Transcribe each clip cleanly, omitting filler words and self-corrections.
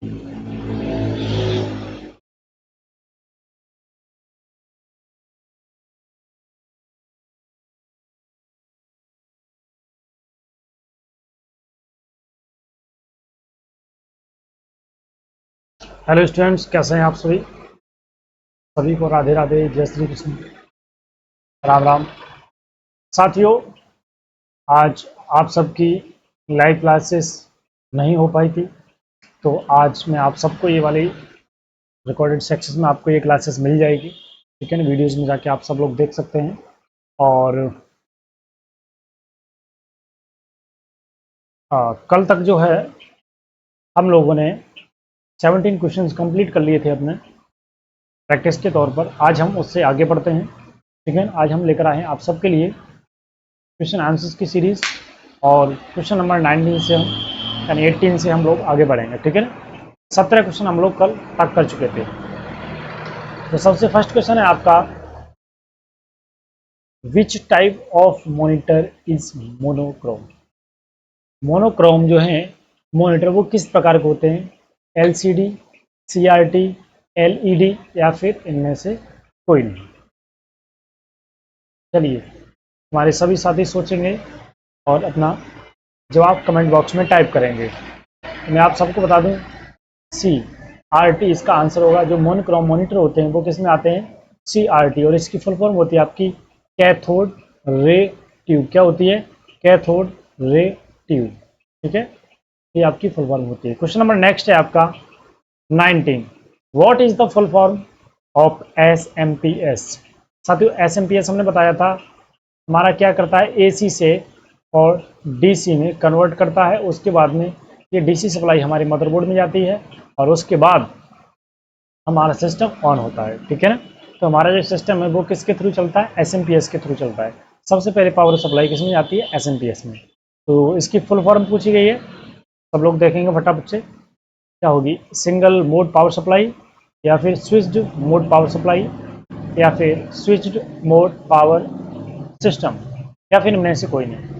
Hello students, कैसे हैं आप सभी? सभी को राधे राधे, जय श्री कृष्ण, राम राम। साथियों, आज आप सबकी लाइव क्लासेस नहीं हो पाई थी, तो आज मैं आप सबको ये वाली रिकॉर्डेड सेक्शन में आपको ये क्लासेस मिल जाएगी। ठीक है ना, वीडियोज़ में जाके आप सब लोग देख सकते हैं। और कल तक जो है हम लोगों ने 17 क्वेश्चंस कंप्लीट कर लिए थे अपने प्रैक्टिस के तौर पर। आज हम उससे आगे बढ़ते हैं। ठीक है, आज हम लेकर आए हैं आप सबके लिए क्वेश्चन आंसर्स की सीरीज, और क्वेश्चन नंबर 19 से हम यानी 18 से हम लोग आगे बढ़ेंगे। ठीक है ना, 17 क्वेश्चन हम लोग कल तक कर चुके थे। तो सबसे फर्स्ट क्वेश्चन है आपका, which type of monitor is monochrome. Monochrome जो है मॉनिटर, वो किस प्रकार के होते हैं? एलसीडी, सीआरटी, एलईडी, या फिर इनमें से कोई नहीं? चलिए, हमारे सभी साथी सोचेंगे और अपना जवाब कमेंट बॉक्स में टाइप करेंगे। मैं आप सबको बता दूं, सी आर टी इसका आंसर होगा। जो मोनोक्रोम मॉनिटर होते हैं वो किस में आते हैं? सी आर टी, और इसकी फुल फॉर्म होती है आपकी कैथोड रे ट्यूब। क्या होती है? Cathode ray tube. ठीक है, ये आपकी फुल फॉर्म होती है। क्वेश्चन नंबर नेक्स्ट है आपका 19, what is the full form of S M P S. साथियों, एस एम पी एस हमने बताया था हमारा क्या करता है, एसी से और डीसी में कन्वर्ट करता है। उसके बाद में ये डीसी सप्लाई हमारे मदरबोर्ड में जाती है, और उसके बाद हमारा सिस्टम ऑन होता है। ठीक है ना, तो हमारा जो सिस्टम है वो किसके थ्रू चलता है? एसएमपीएस के थ्रू चलता है। सबसे पहले पावर सप्लाई किसमें जाती है? एसएमपीएस में। तो इसकी फुल फॉर्म पूछी गई है, सब लोग देखेंगे फटाफट से। क्या होगी? सिंगल मोड पावर सप्लाई, या फिर स्विच्ड मोड पावर सप्लाई, या फिर स्विच्ड मोड पावर सिस्टम, या फिर इनमें से कोई नहीं?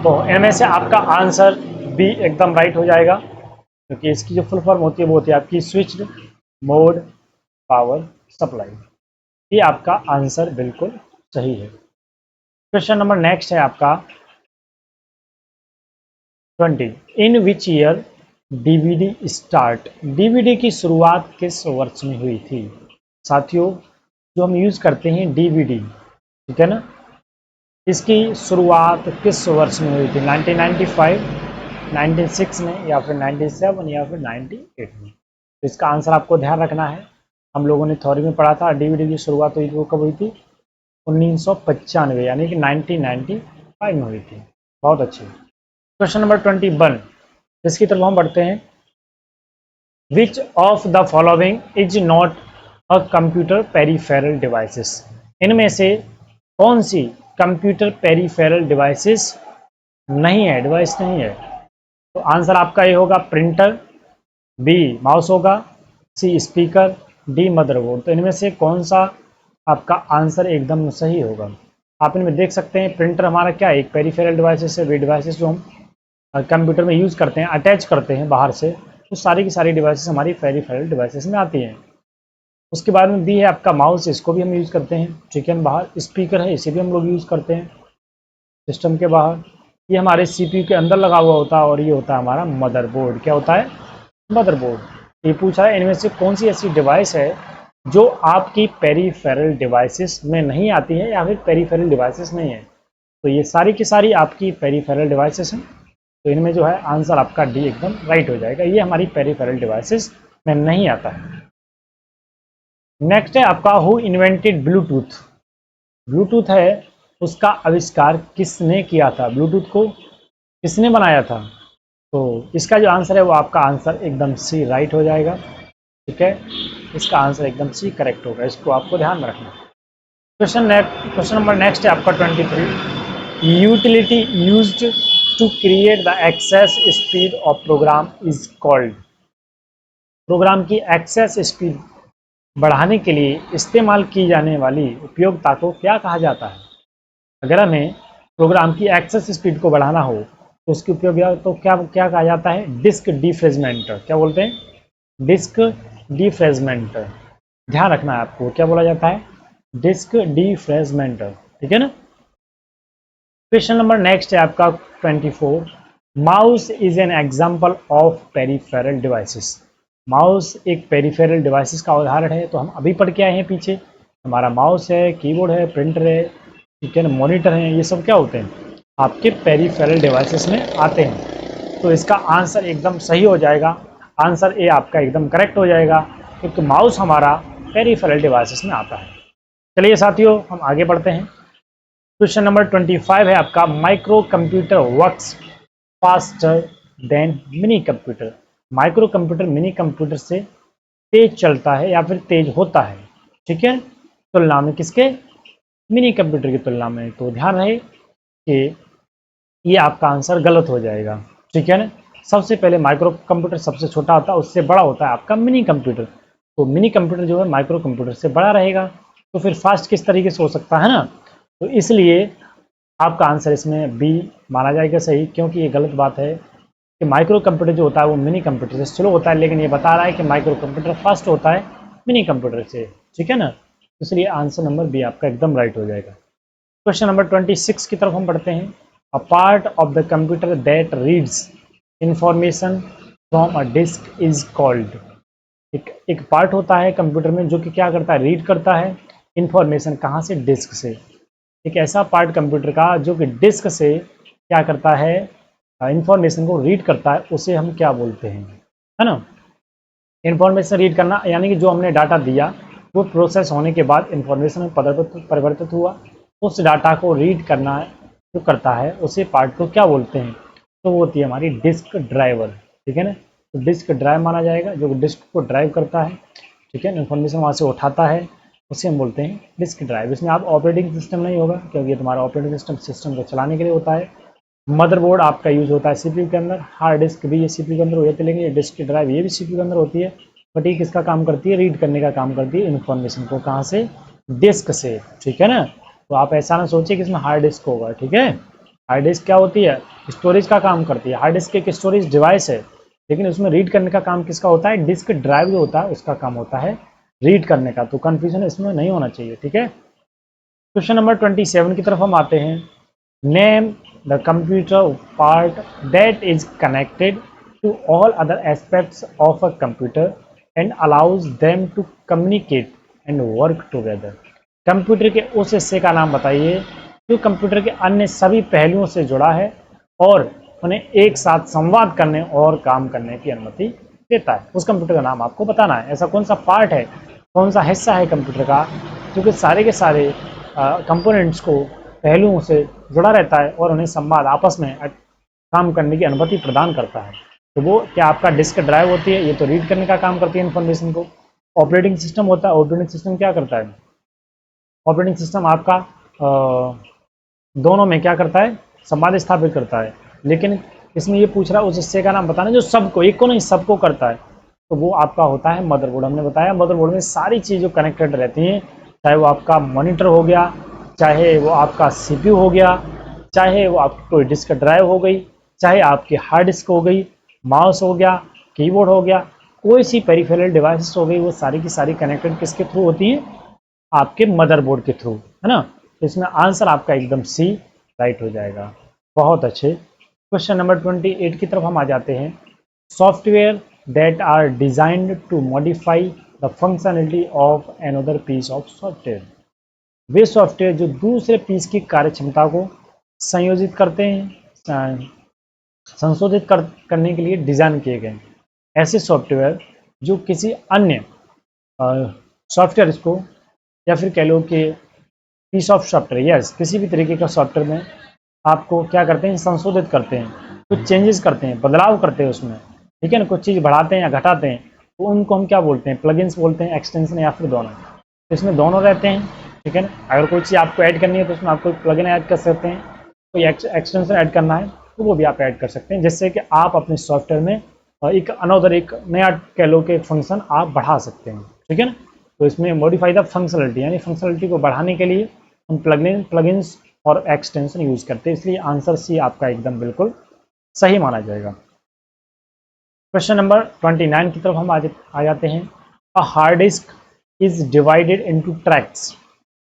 तो इनमें से आपका आंसर बी एकदम राइट हो जाएगा, क्योंकि इसकी जो फुल फॉर्म होती है वो होती है आपकी स्विच्ड मोड पावर सप्लाई। ये आपका आंसर बिल्कुल सही है। क्वेश्चन नंबर नेक्स्ट है आपका 20, in which year DVD start. DVD की शुरुआत किस वर्ष में हुई थी? साथियों, जो हम यूज करते हैं डीवीडी, ठीक है ना, इसकी शुरुआत किस वर्ष में हुई थी? 1995, 96 में, या फिर 97, या फिर 98 में? तो इसका आंसर आपको ध्यान रखना है। हम लोगों ने थ्योरी में पढ़ा था डीवीडी की शुरुआत हुई थी, वो कब हुई थी? 1995, यानी कि 1995 में हुई थी। बहुत अच्छी। क्वेश्चन नंबर 21, इसकी तरफ हम बढ़ते हैं। Which of the following is not a computer peripheral devices. इनमें से कौन सी कंप्यूटर पेरीफेरल डिवाइसेस नहीं है, डिवाइस नहीं है? तो आंसर आपका ये होगा प्रिंटर, बी माउस होगा, सी स्पीकर, डी मदरबोर्ड। तो इनमें से कौन सा आपका आंसर एकदम सही होगा? आप इनमें देख सकते हैं, प्रिंटर हमारा क्या है? एक पेरीफेरल डिवाइसेस है। वे डिवाइसेस जो हम कंप्यूटर में यूज़ करते हैं, अटैच करते हैं बाहर से, तो सारी की सारी डिवाइसेस हमारी पेरीफेरल डिवाइसेस में आती हैं। उसके बाद में बी है आपका माउस, इसको भी हम यूज़ करते हैं। ठीक है, बाहर स्पीकर है, इसे भी हम लोग यूज़ करते हैं सिस्टम के बाहर। ये हमारे सीपीयू के अंदर लगा हुआ होता है, और ये होता है हमारा मदरबोर्ड। क्या होता है? मदरबोर्ड। ये पूछा है इनमें से कौन सी ऐसी डिवाइस है जो आपकी पेरीफेरल डिवाइसेस में नहीं आती है, या फिर पेरीफेरल डिवाइसेस नहीं है? तो ये सारी की सारी आपकी पेरीफेरल डिवाइसेस हैं। तो इनमें जो है आंसर आपका डी एकदम राइट हो जाएगा। ये हमारी पेरीफेरल डिवाइसेस में नहीं आता है। नेक्स्ट है आपका, हु इन्वेंटेड ब्लूटूथ। ब्लूटूथ है, उसका आविष्कार किसने किया था? ब्लूटूथ को किसने बनाया था? तो इसका जो आंसर है वो आपका आंसर एकदम सी राइट हो जाएगा। ठीक है, इसका आंसर एकदम सी करेक्ट होगा, इसको आपको ध्यान में रखना। क्वेश्चन नंबर नेक्स्ट है आपका 23, utility used to create the access speed of program is called. Program की एक्सेस स्पीड बढ़ाने के लिए इस्तेमाल की जाने वाली उपयोगिता को क्या कहा जाता है? अगर हमें प्रोग्राम की एक्सेस स्पीड को बढ़ाना हो तो उसकी उपयोगिता तो क्या क्या कहा जाता है, डिस्क डिफ्रेजमेंट। क्या बोलते हैं, डिस्क डिफ्रेजमेंट। ध्यान रखना है आपको, क्या बोला जाता है, डिस्क डिफ्रेजमेंट। ठीक है ना। क्वेश्चन नंबर नेक्स्ट है आपका 24। Mouse is an example of peripheral devices. Mouse एक पेरिफेरल डिवाइसेस का उदाहरण है। तो हम अभी पढ़ के आए हैं पीछे, हमारा माउस है, कीबोर्ड है, प्रिंटर है, ठीक है ना, मॉनिटर है, ये सब क्या होते हैं, आपके पेरिफेरल डिवाइसेस में आते हैं। तो इसका आंसर एकदम सही हो जाएगा, आंसर ए आपका एकदम करेक्ट हो जाएगा, क्योंकि माउस हमारा पेरिफेरल डिवाइसेस में आता है। चलिए साथियों, हम आगे बढ़ते हैं। क्वेश्चन नंबर 25 है आपका, micro computer works faster than mini computer. Micro computer mini computer से तेज चलता है या फिर तेज होता है, ठीक है, तुलना में किसके, मिनी कंप्यूटर की तुलना में। तो ध्यान रहे कि ये आपका आंसर गलत हो जाएगा, ठीक है ना। सबसे पहले माइक्रो कंप्यूटर सबसे छोटा होता है, उससे बड़ा होता है आपका मिनी कंप्यूटर। तो मिनी कंप्यूटर जो है माइक्रो कंप्यूटर से बड़ा रहेगा, तो फिर फास्ट किस तरीके से हो सकता है ना। तो इसलिए आपका आंसर इसमें बी माना जाएगा सही, क्योंकि ये गलत बात है कि माइक्रो कंप्यूटर जो होता है वो मिनी कंप्यूटर से स्लो होता है, लेकिन ये बता रहा है कि माइक्रो कंप्यूटर फास्ट होता है मिनी कंप्यूटर से, ठीक है ना। इसलिए आंसर नंबर बी आपका एकदम राइट हो जाएगा। क्वेश्चन नंबर 26 की तरफ हम बढ़ते हैं। A part of the computer that reads information from a disk is called. एक पार्ट होता है कंप्यूटर में जो कि क्या करता है, रीड करता है इंफॉर्मेशन, कहाँ से, डिस्क से। एक ऐसा पार्ट कंप्यूटर का जो कि डिस्क से क्या करता है, इंफॉर्मेशन को रीड करता है, उसे हम क्या बोलते हैं, है ना। इंफॉर्मेशन रीड करना यानी कि जो हमने डाटा दिया वो प्रोसेस होने के बाद इंफॉर्मेशन में परिवर्तित हुआ, उस डाटा को रीड करना जो करता है उसे पार्ट को क्या बोलते हैं, तो वो होती है हमारी डिस्क ड्राइवर, ठीक है ना। तो डिस्क ड्राइव माना जाएगा, जो डिस्क को ड्राइव करता है, ठीक है, इन्फॉर्मेशन वहाँ से उठाता है, उसे हम बोलते हैं डिस्क ड्राइव। इसमें आप ऑपरेटिंग सिस्टम नहीं होगा, क्योंकि ये तुम्हारा ऑपरेटिंग सिस्टम को चलाने के लिए होता है। मदरबोर्ड आपका यूज होता है सीपीयू के अंदर, हार्ड डिस्क भी ये सीपीयू के अंदर हो जाती है, लेकिन ये डिस्क ड्राइव ये भी सीपीयू के अंदर होती है। बट ये किसका काम करती है, रीड करने का काम करती है इन्फॉर्मेशन को, कहाँ से, डिस्क से, ठीक है ना। तो आप ऐसा ना सोचिए कि इसमें हार्ड डिस्क होगा, ठीक है। हार्ड डिस्क क्या होती है, स्टोरेज का काम करती है। हार्ड डिस्क एक स्टोरेज डिवाइस है, लेकिन उसमें रीड करने का काम किसका होता है, डिस्क ड्राइव जो होता है उसका काम होता है रीड करने का। तो कंफ्यूजन इसमें नहीं होना चाहिए, ठीक है। क्वेश्चन नंबर 27 की तरफ हम आते हैं। Name the computer part that is connected to all other aspects of a computer and allows them to communicate and work together. Computer के उस हिस्से का नाम बताइए जो कंप्यूटर के अन्य सभी पहलुओं से जुड़ा है और उन्हें एक साथ संवाद करने और काम करने की अनुमति देता है। उस कंप्यूटर का नाम आपको बताना है। ऐसा कौन सा पार्ट है, कौन सा हिस्सा है कंप्यूटर का जो कि सारे के सारे कंपोनेंट्स को, पहलुओं से जुड़ा रहता है और उन्हें संवाद आपस में काम करने की अनुमति प्रदान करता है। तो वो क्या आपका डिस्क ड्राइव होती है, ये तो रीड करने का काम करती है इन्फॉर्मेशन को। ऑपरेटिंग सिस्टम होता है, ऑपरेटिंग सिस्टम क्या करता है, ऑपरेटिंग सिस्टम आपका दोनों में क्या करता है, संवाद स्थापित करता है। लेकिन इसमें ये पूछ रहा है उस हिस्से का नाम बताना जो सबको, एक को नहीं सबको करता है। तो वो आपका होता है मदरबोर्ड। हमने बताया मदरबोर्ड में सारी चीज़ें कनेक्टेड रहती हैं, चाहे वो आपका मॉनिटर हो गया, चाहे वो आपका सीपीयू हो गया, चाहे वो आपकी कोई डिस्क ड्राइव हो गई, चाहे आपकी हार्ड डिस्क हो गई, माउस हो गया, कीबोर्ड हो गया, कोई सी पेरिफेरल डिवाइसेस हो गई, वो सारी की सारी कनेक्टेड किसके थ्रू होती हैं, आपके मदरबोर्ड के थ्रू, है ना। तो इसमें आंसर आपका एकदम सी राइट हो जाएगा। बहुत अच्छे। क्वेश्चन नंबर 28 की तरफ हम आ जाते हैं। Software that are designed to modify the functionality of another piece of software. वे सॉफ्टवेयर जो दूसरे पीस की कार्यक्षमता को संयोजित करते हैं, करने के लिए डिजाइन किए गए। ऐसे सॉफ्टवेयर जो किसी अन्य सॉफ्टवेयर को, या फिर कह लो कि पीस ऑफ सॉफ्टवेयर, यस, किसी भी तरीके का सॉफ्टवेयर में आपको क्या करते हैं, संशोधित करते हैं, कुछ चेंजेस करते हैं, बदलाव करते हैं उसमें, ठीक है ना, कुछ चीज़ बढ़ाते हैं या घटाते हैं, तो उनको हम क्या बोलते हैं, प्लगइन्स बोलते हैं, एक्सटेंशन, या फिर दोनों। तो इसमें दोनों रहते हैं, ठीक है ना। अगर कोई चीज़ आपको ऐड करनी है तो उसमें आप कोई प्लगइन ऐड कर सकते हैं, कोई एक्सटेंशन ऐड करना है तो वो भी आप ऐड कर सकते हैं, जिससे कि आप अपने सॉफ्टवेयर में एक अनदर, एक नया कह लो कि फंक्शन आप बढ़ा सकते हैं, ठीक है ना। तो इसमें मॉडिफाई द फंक्शनलिटी, यानी फंक्शनलिटी को बढ़ाने के लिए हम प्लगइन्स और एक्सटेंशन यूज करते हैं। इसलिए आंसर सी आपका एकदम बिल्कुल सही माना जाएगा। क्वेश्चन नंबर 29 की तरफ हम आ जाते हैं। A hard disk is divided into tracks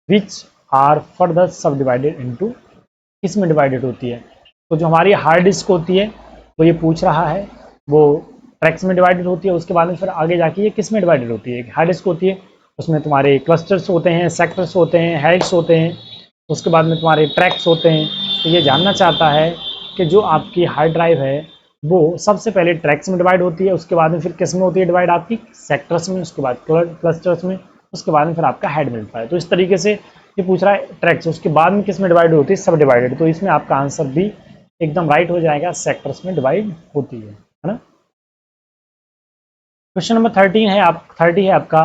which are further sub divided into, किस में डिवाइडेड होती है? तो जो हमारी हार्ड डिस्क होती है वो ये पूछ रहा है, वो ट्रैक्स में डिवाइडेड होती है। उसके बाद में फिर आगे जाके ये किस में डिवाइडेड होती है? हार्ड डिस्क होती है, उसमें तुम्हारे क्लस्टर्स होते हैं, सेक्टर्स होते हैं, हेड्स होते हैं, उसके बाद में तुम्हारे ट्रैक्स होते हैं। तो ये जानना चाहता है कि जो आपकी हार्ड ड्राइव है वो सबसे पहले ट्रैक्स में डिवाइड होती है, उसके बाद में फिर किस में होती है डिवाइड? आपकी सेक्टर्स में, उसके बाद क्लस्टर्स में, उसके बाद में फिर आपका हेड मिलता है। तो इस तरीके से ये पूछ रहा है ट्रैक्स, उसके बाद में किस में डिवाइड होती है? सब डिवाइडेड। तो इसमें आपका आंसर भी एकदम राइट हो जाएगा, सेक्टर्स में डिवाइड होती है ना। क्वेश्चन नंबर 30 है आपका,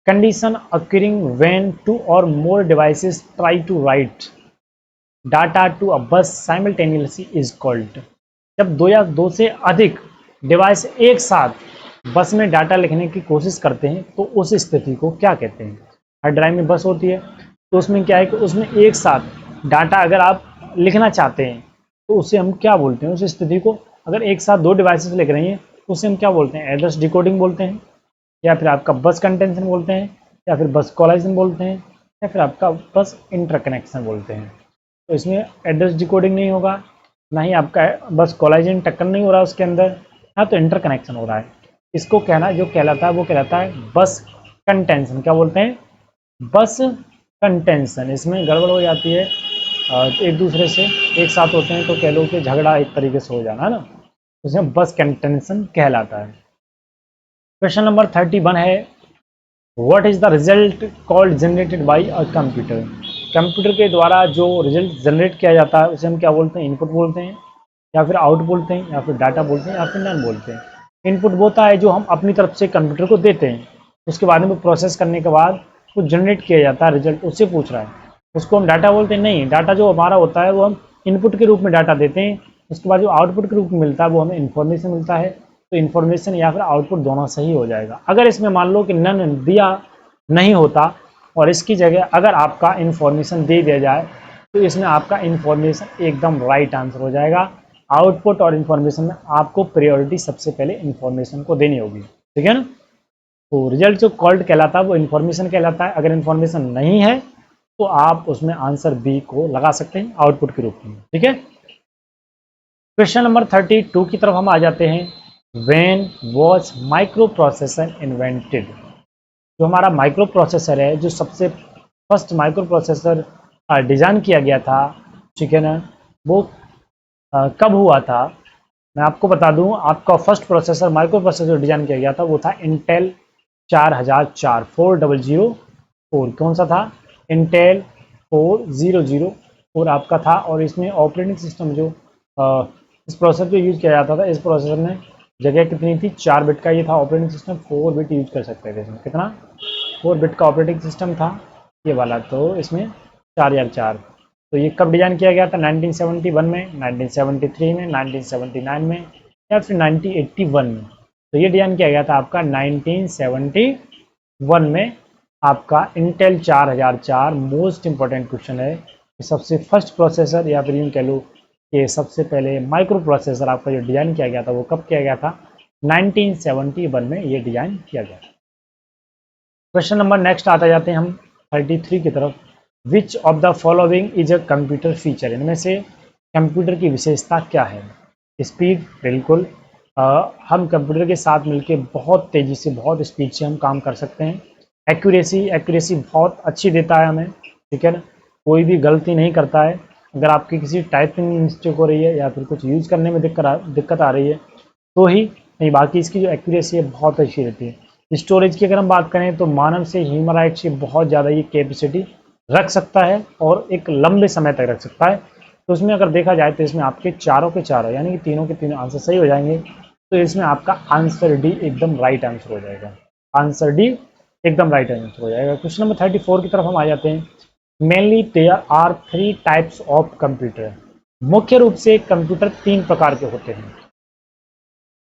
condition अक्यूरिंग when two or more devices try to write data to a bus simultaneously is called. जब दो या दो से अधिक डिवाइस एक साथ बस में डाटा लिखने की कोशिश करते हैं तो उस स्थिति को क्या कहते हैं? हर ड्राइव में बस होती है, तो उसमें क्या है कि उसमें एक साथ डाटा अगर आप लिखना चाहते हैं तो उसे हम क्या बोलते हैं? उस स्थिति को, अगर एक साथ दो डिवाइसेस लिख रही हैं तो उसे हम क्या बोलते हैं? एड्रेस डिकोडिंग बोलते हैं, या फिर आपका बस कंटेंशन बोलते हैं, या फिर बस कोलाइजन बोलते हैं, या फिर आपका बस इंटरकनेक्शन बोलते हैं। तो इसमें एड्रेस डिकोडिंग नहीं होगा, ना ही आपका बस कोलाइजन टक्कर नहीं हो रहा उसके अंदर, ना तो इंटरकनेक्शन हो रहा है। इसको कहना जो कहलाता है वो कहलाता है बस कंटेंशन। क्या बोलते हैं? बस कंटेंशन। इसमें गड़बड़ हो जाती है, एक दूसरे से एक साथ होते हैं तो कह लो कि झगड़ा एक तरीके से हो जाना है ना, उसमें बस कंटेंशन कहलाता है। क्वेश्चन नंबर 31 है, what is the result called generated by a computer? Computer के द्वारा जो रिजल्ट जनरेट किया जाता है उसे हम क्या बोलते हैं? इनपुट बोलते हैं, या फिर आउट बोलते हैं, या फिर डाटा बोलते हैं, या फिर नन बोलते हैं। इनपुट वो होता है जो हम अपनी तरफ से कंप्यूटर को देते हैं, उसके बाद में प्रोसेस करने के बाद कुछ जनरेट किया जाता है रिजल्ट, उससे पूछ रहा है। उसको हम डाटा बोलते हैं? नहीं, डाटा जो हमारा होता है वो हम इनपुट के रूप में डाटा देते हैं, उसके बाद जो आउटपुट के रूप में मिलता है वो हमें इन्फॉर्मेशन मिलता है। तो इन्फॉर्मेशन या फिर आउटपुट दोनों सही हो जाएगा। अगर इसमें मान लो कि नन दिया नहीं होता और इसकी जगह अगर आपका इन्फॉर्मेशन दे दिया जाए तो इसमें आपका इन्फॉर्मेशन एकदम राइट आंसर हो जाएगा। आउटपुट और इन्फॉर्मेशन में आपको प्रायोरिटी सबसे पहले इन्फॉर्मेशन को देनी होगी, ठीक है ना। तो रिजल्ट जो कॉल्ड कहलाता है वो इन्फॉर्मेशन कहलाता है। अगर इन्फॉर्मेशन नहीं है तो आप उसमें आंसर बी को लगा सकते हैं आउटपुट के रूप में, ठीक है। क्वेश्चन नंबर 32 की तरफ हम आ जाते हैं। When was micro processor invented? जो हमारा माइक्रो प्रोसेसर है, जो सबसे फर्स्ट माइक्रो प्रोसेसर डिजाइन किया गया था, ठीक है ना, वो कब हुआ था? मैं आपको बता दूं, आपका first processor micro processor design किया गया था वो था इंटेल 4004 4004। कौन सा था? इंटेल 4004 आपका था। और इसमें ऑपरेटिंग सिस्टम जो इस प्रोसेसर को यूज किया जाता था, इस प्रोसेसर में जगह कितनी थी? 4 बिट का ये था ऑपरेटिंग सिस्टम, 4 बिट यूज कर सकते थे इसमें। कितना? 4 बिट का ऑपरेटिंग सिस्टम था ये वाला, तो इसमें 4004। तो ये कब डिजाइन किया गया था? 1971 में, 1973 में, 1979 में, या फिर 1981 में। तो ये डिजाइन किया गया था आपका 1971 में। आपका इंटेल 4004 मोस्ट इंपॉर्टेंट क्वेश्चन है कि सबसे फर्स्ट प्रोसेसर, या फिर यूँ कह लो कि सबसे पहले माइक्रो प्रोसेसर आपका जो डिजाइन किया गया था वो कब किया गया था? 1971 में ये डिजाइन किया गया था। क्वेश्चन नंबर नेक्स्ट आता जाते हैं हम 33 की तरफ। Which of the following is a computer feature? इनमें से कंप्यूटर की विशेषता क्या है? स्पीड, बिल्कुल। हम कंप्यूटर के साथ मिलके बहुत तेज़ी से, बहुत स्पीड से हम काम कर सकते हैं। एक्यूरेसी, एक्यूरेसी बहुत अच्छी देता है हमें, ठीक है ना, कोई भी गलती नहीं करता है। अगर आपकी किसी टाइपिंग में मिस्टेक हो रही है या फिर कुछ यूज़ करने में दिक्कत आ रही है तो ही नहीं, बाकी इसकी जो एक्यूरेसी है बहुत अच्छी रहती है। स्टोरेज की अगर हम बात करें तो मानव से, ह्यूमराइट से बहुत ज़्यादा ये कैपेसिटी रख सकता है और एक लंबे समय तक रख सकता है। तो इसमें अगर देखा जाए तो इसमें आपके चारों के चारों, यानी कि तीनों के तीनों आंसर सही हो जाएंगे। तो इसमें आपका आंसर डी एकदम राइट आंसर हो जाएगा। आंसर डी एकदम राइट आंसर हो जाएगा। क्वेश्चन नंबर 34 की तरफ हम आ जाते हैं। Mainly there are 3 types of computer. मुख्य रूप से कंप्यूटर 3 प्रकार के होते हैं।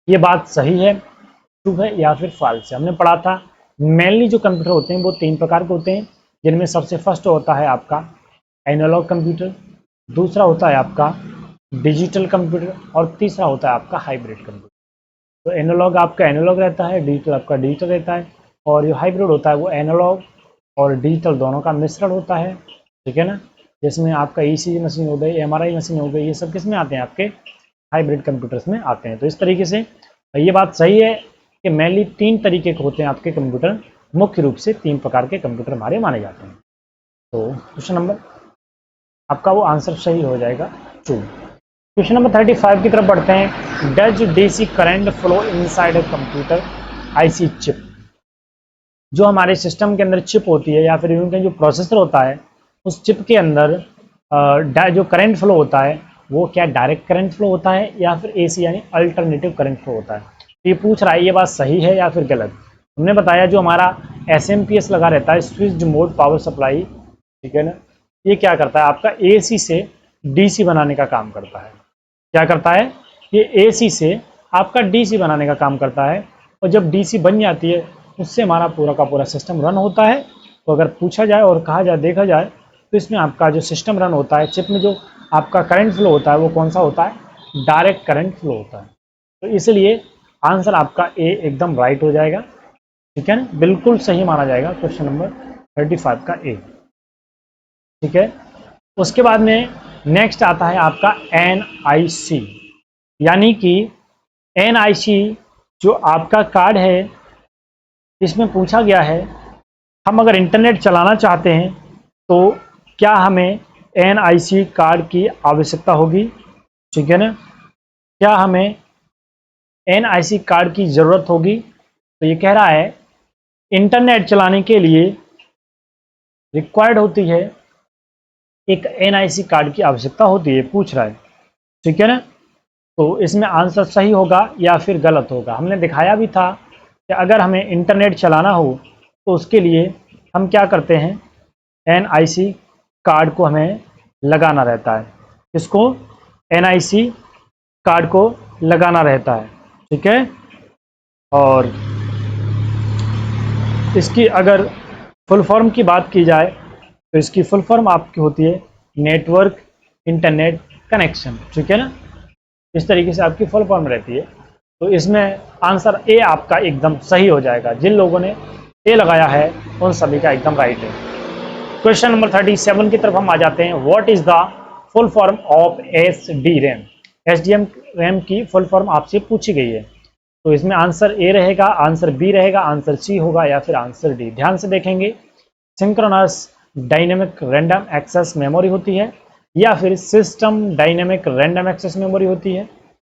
ये बात सही है, ट्रू है, या फिर फॉल्स है? हमने पढ़ा था मेनली जो कंप्यूटर होते हैं वो 3 प्रकार के होते हैं, जिनमें सबसे फर्स्ट होता है आपका एनालॉग कंप्यूटर, दूसरा होता है आपका डिजिटल कंप्यूटर, और तीसरा होता है आपका हाइब्रिड कंप्यूटर। तो एनालॉग आपका एनालॉग रहता है, डिजिटल आपका डिजिटल रहता है, और जो हाइब्रिड होता है वो एनालॉग और डिजिटल दोनों का मिश्रण होता है, ठीक है ना। जिसमें आपका ईसीजी मशीन हो गई, एमआरआई मशीन हो गई, ये सब किस में आते हैं, आपके हाइब्रिड कंप्यूटर्स में आते हैं। तो इस तरीके से ये बात सही है कि मेनली 3 तरीके के होते हैं आपके कंप्यूटर, मुख्य रूप से 3 प्रकार के कंप्यूटर हमारे माने जाते हैं। तो क्वेश्चन नंबर आपका वो आंसर सही हो जाएगा 2। क्वेश्चन नंबर 35 की तरफ बढ़ते हैं। Does DC current flow inside a computer IC chip. जो हमारे सिस्टम के अंदर चिप होती है या फिर यूं जो प्रोसेसर होता है, उस चिप के अंदर जो करंट फ्लो होता है वो क्या डायरेक्ट करंट फ्लो होता है या फिर एसी यानी अल्टरनेटिव करंट फ्लो होता है। तो ये पूछ रहा है ये बात सही है या फिर गलत। हमने बताया जो हमारा एसएमपीएस लगा रहता है, स्विच्ड मोड पावर सप्लाई, ठीक है ना, ये क्या करता है आपका एसी से डीसी बनाने का काम करता है। क्या करता है, ये एसी से आपका डीसी बनाने का काम करता है, और जब डीसी बन जाती है उससे हमारा पूरा का पूरा सिस्टम रन होता है। तो अगर पूछा जाए और कहा जाए, देखा जाए, तो इसमें आपका जो सिस्टम रन होता है, चिप में जो आपका करंट फ्लो होता है वो कौन सा होता है, डायरेक्ट करंट फ्लो होता है। तो इसलिए आंसर आपका ए एकदम राइट हो जाएगा, ठीक है ना, बिल्कुल सही माना जाएगा क्वेश्चन नंबर 35 का ए, ठीक है। उसके बाद में नेक्स्ट आता है आपका एनआईसी, यानी कि एनआईसी जो आपका कार्ड है, इसमें पूछा गया है हम अगर इंटरनेट चलाना चाहते हैं तो क्या हमें एनआईसी कार्ड की आवश्यकता होगी, ठीक है ना, क्या हमें एनआईसी कार्ड की ज़रूरत होगी। तो ये कह रहा है इंटरनेट चलाने के लिए रिक्वायर्ड होती है, एक एनआईसी कार्ड की आवश्यकता होती है, पूछ रहा है, ठीक है ना। तो इसमें आंसर सही होगा या फिर गलत होगा। हमने दिखाया भी था कि अगर हमें इंटरनेट चलाना हो तो उसके लिए हम क्या करते हैं, एनआईसी कार्ड को हमें लगाना रहता है। इसको एनआईसी कार्ड को लगाना रहता है, ठीक है। और इसकी अगर फुल फॉर्म की बात की जाए तो इसकी फुल फॉर्म आपकी होती है नेटवर्क इंटरनेट कनेक्शन, ठीक है ना। इस तरीके से आपकी फुल फॉर्म रहती है। तो इसमें आंसर ए आपका एकदम सही हो जाएगा। जिन लोगों ने ए लगाया है उन सभी का एकदम राइट है। क्वेश्चन नंबर 37 की तरफ हम आ जाते हैं। What is the full form of S D RAM. S D M RAM की फुल फॉर्म आपसे पूछी गई है। तो इसमें आंसर ए रहेगा, आंसर बी रहेगा, आंसर सी होगा या फिर आंसर डी। ध्यान से देखेंगे, synchronous dynamic random access memory होती है, या फिर system dynamic random access memory होती है,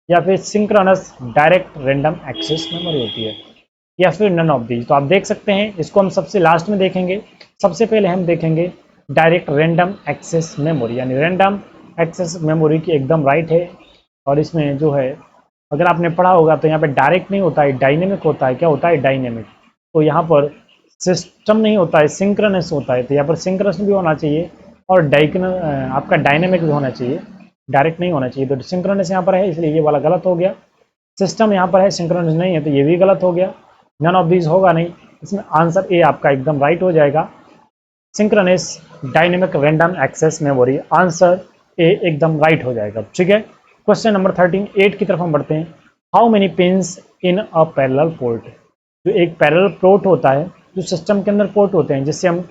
या फिर synchronous direct random access memory होती है, या फिर नन ऑफ दीज। तो आप देख सकते हैं, इसको हम सबसे लास्ट में देखेंगे। सबसे पहले हम देखेंगे डायरेक्ट रैंडम एक्सेस मेमोरी, यानी रैंडम एक्सेस मेमोरी की एकदम राइट है। और इसमें जो है अगर आपने पढ़ा होगा तो यहाँ पे डायरेक्ट नहीं होता है, डायनेमिक होता है। क्या होता है, डायनेमिक। तो यहाँ पर सिस्टम नहीं होता है, सिंक्रोनस होता है। तो यहाँ पर सिंक्रोनस भी होना चाहिए और आपका डायनेमिक भी होना चाहिए, डायरेक्ट नहीं होना चाहिए। तो सिंक्रोनस यहाँ पर है, इसलिए ये वाला गलत हो गया। सिस्टम यहाँ पर है, सिंक्रोनस नहीं है, तो ये भी गलत हो गया। नन ऑफ दीज होगा नहीं। इसमें आंसर ए आपका एकदम राइट हो जाएगा, synchronous dynamic random access memory. Answer A एकदम राइट हो जाएगा, ठीक है। क्वेश्चन नंबर 38 की तरफ हम बढ़ते हैं। How many pins in a parallel port. जो एक पैरेलल पोर्ट होता है, जो सिस्टम के अंदर पोर्ट होते हैं, जिससे हम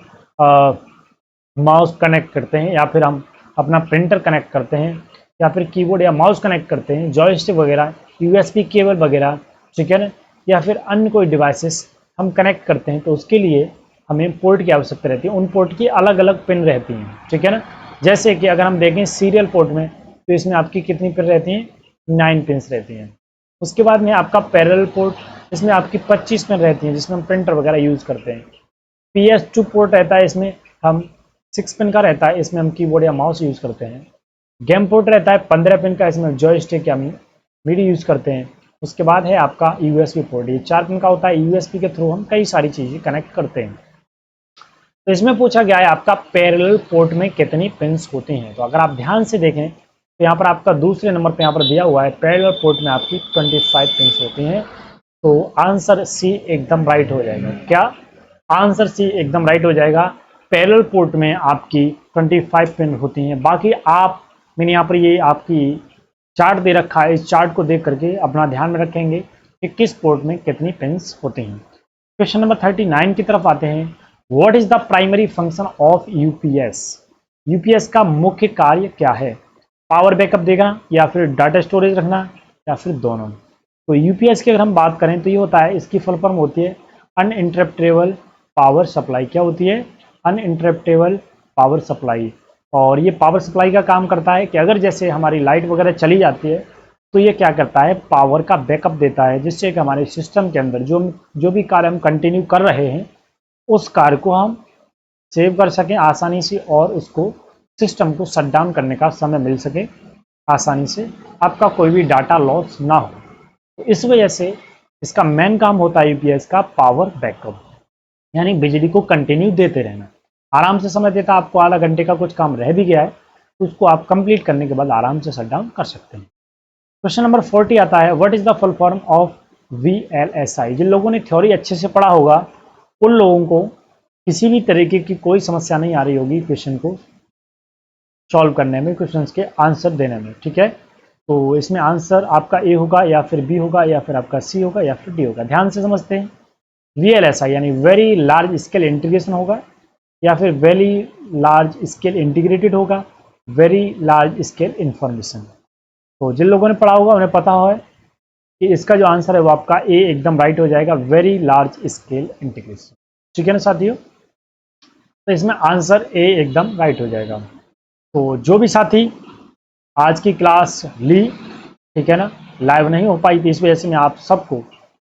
माउस कनेक्ट करते हैं, या फिर हम अपना प्रिंटर कनेक्ट करते हैं, या फिर कीबोर्ड या माउस कनेक्ट करते हैं, जॉयस्टिक वगैरह, यूएसबी केबल वगैरह, ठीक है ना, या फिर अन्य कोई डिवाइसेस हम कनेक्ट करते हैं, तो उसके लिए हमें पोर्ट की आवश्यकता रहती है। उन पोर्ट की अलग अलग पिन रहती हैं, ठीक है ना। जैसे कि अगर हम देखें सीरियल पोर्ट में, तो इसमें आपकी कितनी पिन रहती हैं, 9 पिन्स रहती हैं। उसके बाद में आपका पैरेलल पोर्ट, इसमें आपकी 25 पिन रहती हैं, जिसमें हम प्रिंटर वगैरह यूज़ करते हैं। PS2 पोर्ट रहता है, इसमें हम 6 पिन का रहता है, इसमें हम कीबोर्ड या माउस यूज़ करते हैं। गेम पोर्ट रहता है 15 पिन का, इसमें जॉयस्टिक या मीडी यूज़ करते हैं। उसके बाद है आपका यूएसबी पोर्ट, ये 4 पिन का होता है। यूएसबी के थ्रू हम कई सारी चीज़ें कनेक्ट करते हैं। तो इसमें पूछा गया है आपका पैरेलल पोर्ट में कितनी पिन्स होती हैं। तो अगर आप ध्यान से देखें तो यहाँ पर आपका दूसरे नंबर पर यहाँ पर दिया हुआ है, पैरेलल पोर्ट में आपकी 25 पिन्स होती हैं। तो आंसर सी एकदम राइट हो जाएगा। क्या, आंसर सी एकदम राइट हो जाएगा। पैरेलल पोर्ट में आपकी 25 पिन होती हैं। बाकी आप मैंने यहाँ पर ये आपकी चार्ट दे रखा है, इस चार्ट को देख करके अपना ध्यान में रखेंगे कि किस पोर्ट में कितनी पिंस होती हैं। क्वेश्चन नंबर 39 की तरफ आते हैं। What is the primary function of UPS? UPS का मुख्य कार्य क्या है? पावर बैकअप देना या फिर डाटा स्टोरेज रखना या फिर दोनों? तो यूपीएस की अगर हम बात करें तो ये होता है, इसकी फुल फॉर्म होती है अनइंटरप्टेबल पावर सप्लाई। क्या होती है? Uninterruptible power supply. और ये पावर सप्लाई का काम करता है कि अगर जैसे हमारी लाइट वगैरह चली जाती है तो ये क्या करता है, पावर का बैकअप देता है, जिससे कि हमारे सिस्टम के अंदर जो भी कार्य हम कंटिन्यू कर रहे हैं उस कार्य को हम सेव कर सकें आसानी से, और उसको सिस्टम को शट डाउन करने का समय मिल सके आसानी से, आपका कोई भी डाटा लॉस ना हो। तो इस वजह से इसका मेन काम होता है यूपीएस का पावर बैकअप, यानी बिजली को कंटिन्यू देते रहना। आराम से समय देता, आपको आधा घंटे का कुछ काम रह भी गया है तो उसको आप कंप्लीट करने के बाद आराम से शट डाउन कर सकते हैं। क्वेश्चन नंबर 40 आता है, what is the full form of VLSI? जिन लोगों ने थ्योरी अच्छे से पढ़ा होगा उन लोगों को किसी भी तरीके की कोई समस्या नहीं आ रही होगी क्वेश्चन को सॉल्व करने में, क्वेश्चन के आंसर देने में। ठीक है, तो इसमें आंसर आपका ए होगा या फिर बी होगा या फिर आपका सी होगा या फिर डी होगा। ध्यान से समझते हैं। वीएलएसआई यानी वेरी लार्ज स्केल इंटीग्रेशन होगा, या फिर वेरी लार्ज स्केल इंटीग्रेटेड होगा, वेरी लार्ज स्केल इंफॉर्मेशन। तो जिन लोगों ने पढ़ा होगा उन्हें पता है कि इसका जो आंसर है वो आपका ए एकदम राइट हो जाएगा, वेरी लार्ज स्केल इंटीग्रेशन। ठीक है ना साथियों, तो इसमें आंसर ए एकदम राइट हो जाएगा। तो जो भी साथी आज की क्लास ली, ठीक है ना, लाइव नहीं हो पाई थी इस वजह से मैं आप सबको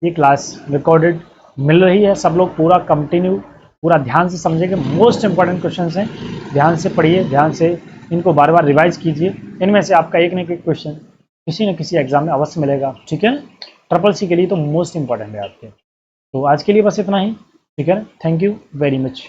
ये क्लास रिकॉर्डेड मिल रही है। सब लोग पूरा कंटिन्यू पूरा ध्यान से समझेंगे। मोस्ट इंपॉर्टेंट क्वेश्चन हैं, ध्यान से पढ़िए, ध्यान से इनको बार बार रिवाइज कीजिए। इनमें से आपका एक न एक क्वेश्चन किसी न किसी एग्जाम में अवश्य मिलेगा। ठीक है ना, ट्रिपल सी के लिए तो मोस्ट इंपॉर्टेंट है आपके। तो आज के लिए बस इतना ही। ठीक है ना, थैंक यू वेरी मच।